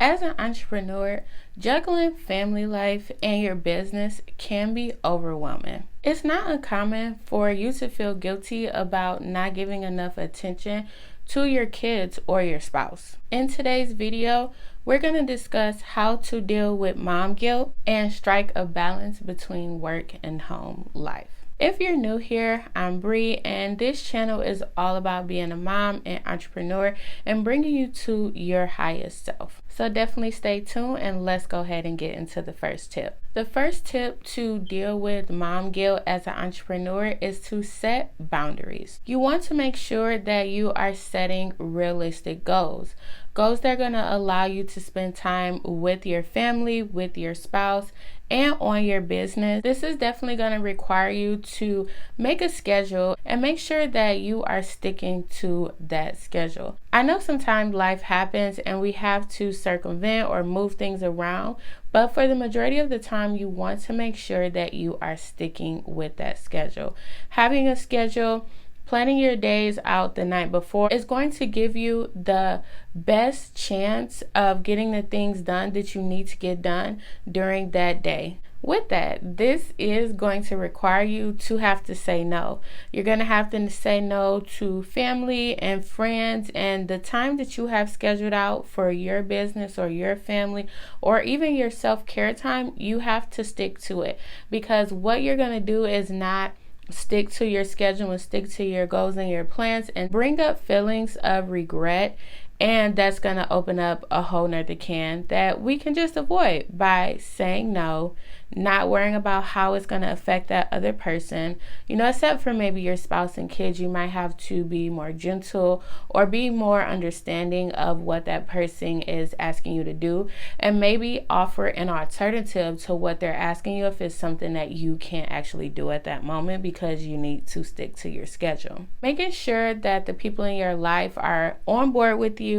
As an entrepreneur, juggling family life and your business can be overwhelming. It's not uncommon for you to feel guilty about not giving enough attention to your kids or your spouse. In today's video, we're going to discuss how to deal with mom guilt and strike a balance between work and home life. If you're new here, I'm Bree, and this channel is all about being a mom and entrepreneur and bringing you to your highest self. So definitely stay tuned and let's go ahead and get into the first tip. The first tip to deal with mom guilt as an entrepreneur is to set boundaries. You want to make sure that you are setting realistic goals. Goals that are going to allow you to spend time with your family, with your spouse, and on your business. This is definitely going to require you to make a schedule and make sure that you are sticking to that schedule. I know sometimes life happens and we have to circumvent or move things around, but for the majority of the time, you want to make sure that you are sticking with that schedule. Having a schedule, planning your days out the night before is going to give you the best chance of getting the things done that you need to get done during that day. With that, this is going to require you to have to say no. You're going to have to say no to family and friends, and the time that you have scheduled out for your business or your family or even your self-care time, you have to stick to it, because what you're going to do is not stick to your schedule and stick to your goals and your plans and bring up feelings of regret. And that's going to open up a whole nother can that we can just avoid by saying no, not worrying about how it's going to affect that other person. Except for maybe your spouse and kids, you might have to be more gentle or be more understanding of what that person is asking you to do, and maybe offer an alternative to what they're asking you if it's something that you can't actually do at that moment because you need to stick to your schedule. Making sure that the people in your life are on board with you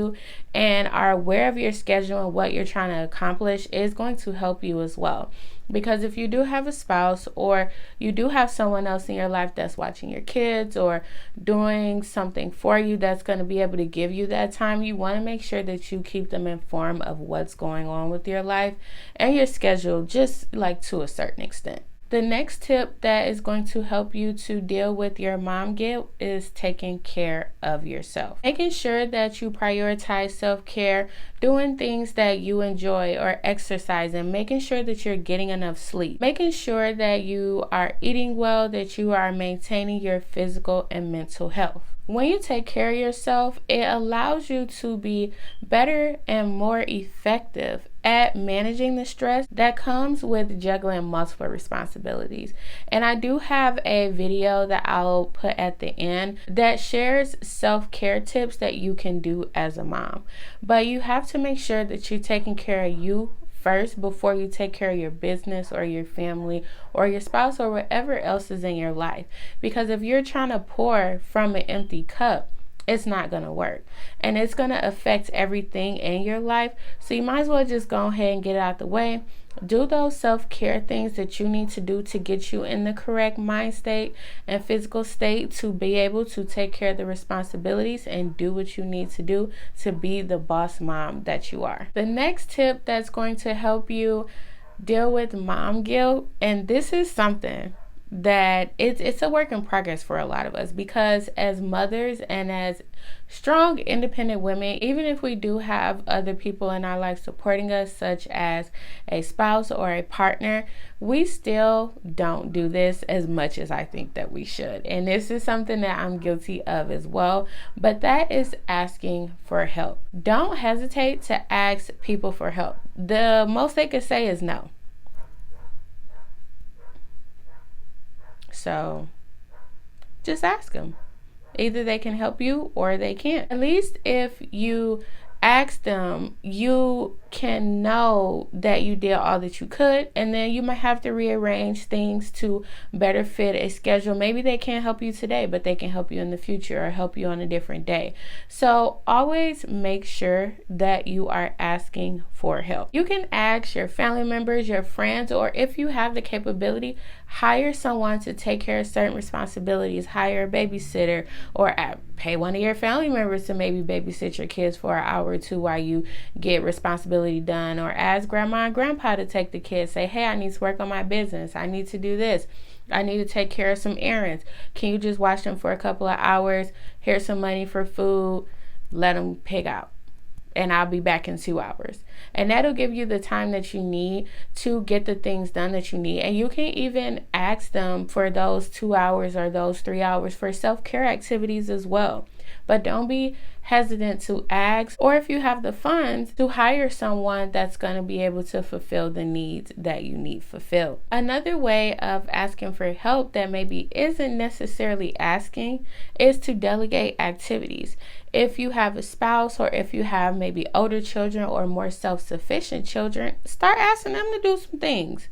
and are aware of your schedule and what you're trying to accomplish is going to help you as well. Because if you do have a spouse or you do have someone else in your life that's watching your kids or doing something for you that's going to be able to give you that time, you want to make sure that you keep them informed of what's going on with your life and your schedule, just like to a certain extent. The next tip that is going to help you to deal with your mom guilt is taking care of yourself. Making sure that you prioritize self-care, doing things that you enjoy or exercising, making sure that you're getting enough sleep, making sure that you are eating well, that you are maintaining your physical and mental health. When you take care of yourself, it allows you to be better and more effective at managing the stress that comes with juggling multiple responsibilities. And I do have a video that I'll put at the end that shares self-care tips that you can do as a mom. But you have to make sure that you're taking care of you first before you take care of your business or your family or your spouse or whatever else is in your life. Because if you're trying to pour from an empty cup, it's not going to work, and it's going to affect everything in your life. So you might as well just go ahead and get it out the way. Do those self-care things that you need to do to get you in the correct mind state and physical state to be able to take care of the responsibilities and do what you need to do to be the boss mom that you are. The next tip that's going to help you deal with mom guilt, and this is something that it's a work in progress for a lot of us, because as mothers and as strong independent women, even if we do have other people in our life supporting us, such as a spouse or a partner, we still don't do this as much as I think that we should. And this is something that I'm guilty of as well, but that is asking for help. Don't hesitate to ask people for help. The most they could say is no. So just ask them. Either they can help you or they can't. At least if you ask them, you can know that you did all that you could, and then you might have to rearrange things to better fit a schedule. Maybe they can't help you today, but they can help you in the future or help you on a different day. So always make sure that you are asking for help. You can ask your family members, your friends, or if you have the capability, hire someone to take care of certain responsibilities, hire a babysitter, or pay one of your family members to maybe babysit your kids for an hour or two while you get responsibility done, or ask grandma and grandpa to take the kids. Say, hey, I need to work on my business. I need to do this. I need to take care of some errands. Can you just watch them for a couple of hours? Here's some money for food. Let them pig out. And I'll be back in 2 hours. And that'll give you the time that you need to get the things done that you need. And you can even ask them for those 2 hours or those 3 hours for self-care activities as well. But don't be hesitant to ask, or if you have the funds, to hire someone that's going to be able to fulfill the needs that you need fulfilled. Another way of asking for help that maybe isn't necessarily asking is to delegate activities. If you have a spouse, or if you have maybe older children or more self-sufficient children, start asking them to do some things.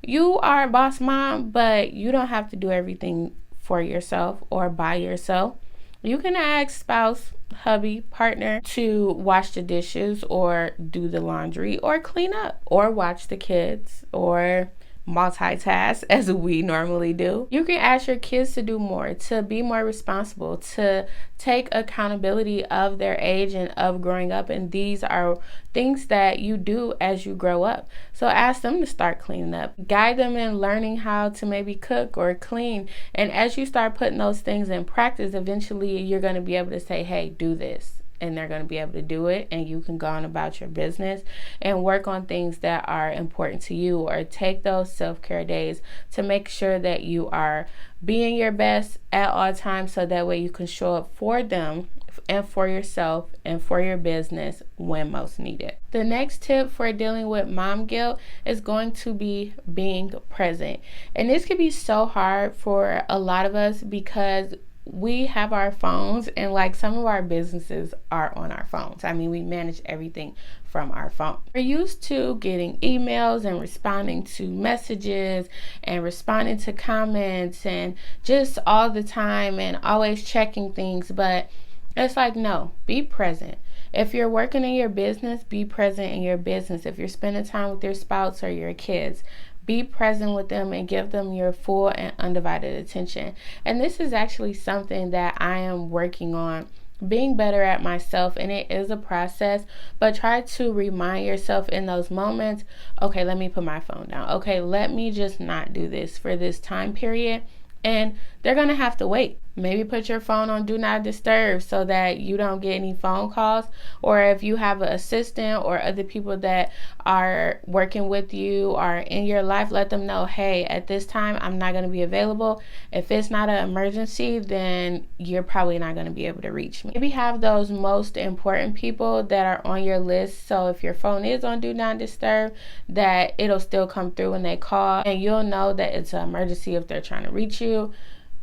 You are a boss mom, but you don't have to do everything for yourself or by yourself. You can ask spouse, hubby, partner to wash the dishes or do the laundry or clean up or watch the kids or multitask as we normally do. You can ask your kids to do more, to be more responsible, to take accountability of their age and of growing up. And these are things that you do as you grow up. So ask them to start cleaning up. Guide them in learning how to maybe cook or clean. And as you start putting those things in practice, eventually you're going to be able to say, hey, do this. And they're going to be able to do it, and you can go on about your business and work on things that are important to you, or take those self-care days to make sure that you are being your best at all times, so that way you can show up for them and for yourself and for your business when most needed. The next tip for dealing with mom guilt is going to be being present. And this can be so hard for a lot of us because we have our phones, and like some of our businesses are on our phones. I mean, we manage everything from our phone. We're used to getting emails and responding to messages and responding to comments and just all the time and always checking things. But it's like, no, be present. If you're working in your business, be present in your business. If you're spending time with your spouse or your kids, be present with them and give them your full and undivided attention. And this is actually something that I am working on, being better at myself, and it is a process, but try to remind yourself in those moments, okay, let me put my phone down. Okay, let me just not do this for this time period. And they're going to have to wait. Maybe put your phone on do not disturb so that you don't get any phone calls. Or if you have an assistant or other people that are working with you or in your life, let them know, hey, at this time, I'm not going to be available. If it's not an emergency, then you're probably not going to be able to reach me. Maybe have those most important people that are on your list. So if your phone is on do not disturb, that it'll still come through when they call, and you'll know that it's an emergency if they're trying to reach you.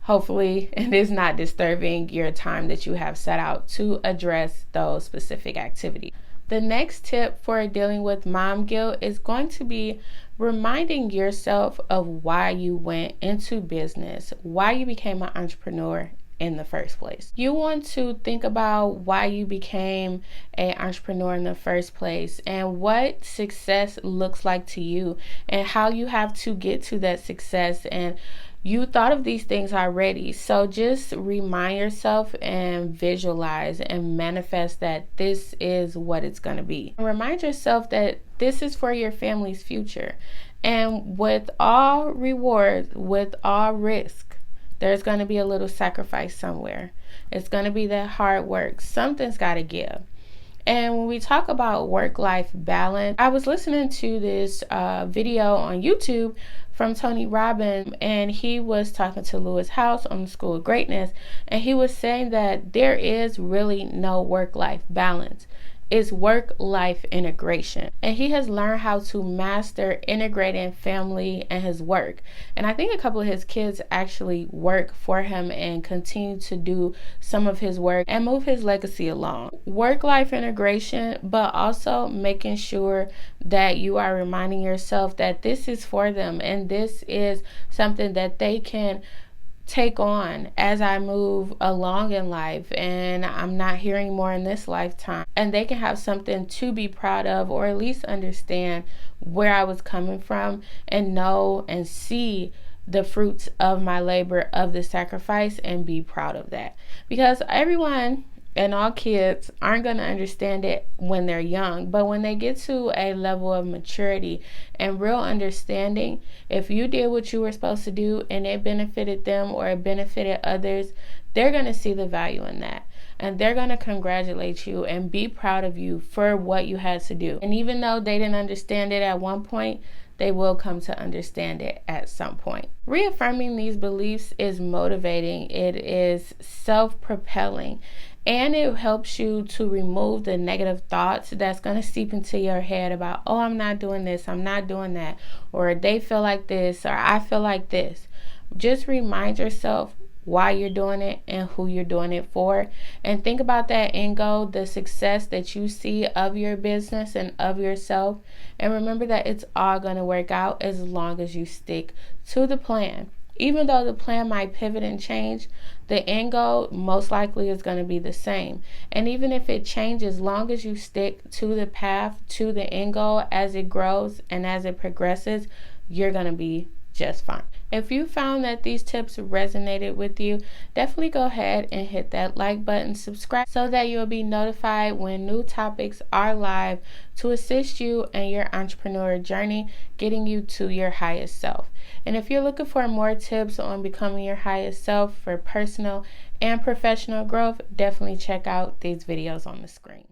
Hopefully, it is not disturbing your time that you have set out to address those specific activities. The next tip for dealing with mom guilt is going to be reminding yourself of why you went into business, why you became an entrepreneur in the first place. You want to think about why you became an entrepreneur in the first place and what success looks like to you and how you have to get to that success. And you thought of these things already. So just remind yourself and visualize and manifest that this is what it's going to be. And remind yourself that this is for your family's future. And with all rewards, with all risk, there's going to be a little sacrifice somewhere. It's going to be that hard work. Something's got to give. And when we talk about work-life balance, I was listening to this video on YouTube from Tony Robbins, and he was talking to Lewis House on the School of Greatness, and he was saying that there is really no work-life balance. It's work-life integration. And he has learned how to master integrating family and his work. And I think a couple of his kids actually work for him and continue to do some of his work and move his legacy along. Work-life integration, but also making sure that you are reminding yourself that this is for them and this is something that they can take on as I move along in life, and I'm not hearing more in this lifetime, and they can have something to be proud of, or at least understand where I was coming from and know and see the fruits of my labor, of the sacrifice, and be proud of that. Because everyone and all kids aren't going to understand it when they're young, but when they get to a level of maturity and real understanding, if you did what you were supposed to do and it benefited them or it benefited others, they're going to see the value in that. And they're going to congratulate you and be proud of you for what you had to do. And even though they didn't understand it at one point, they will come to understand it at some point. Reaffirming these beliefs is motivating. It is self-propelling. And it helps you to remove the negative thoughts that's going to seep into your head about, oh, I'm not doing this, I'm not doing that, or they feel like this, or I feel like this. Just remind yourself why you're doing it and who you're doing it for, and think about that end goal, the success that you see of your business and of yourself, and remember that it's all going to work out as long as you stick to the plan. Even though the plan might pivot and change, the end goal most likely is going to be the same. And even if it changes, as long as you stick to the path, to the end goal, as it grows and as it progresses, you're going to be just fine. If you found that these tips resonated with you, definitely go ahead and hit that like button, subscribe, so that you'll be notified when new topics are live to assist you in your entrepreneur journey, getting you to your highest self. And if you're looking for more tips on becoming your highest self for personal and professional growth, definitely check out these videos on the screen.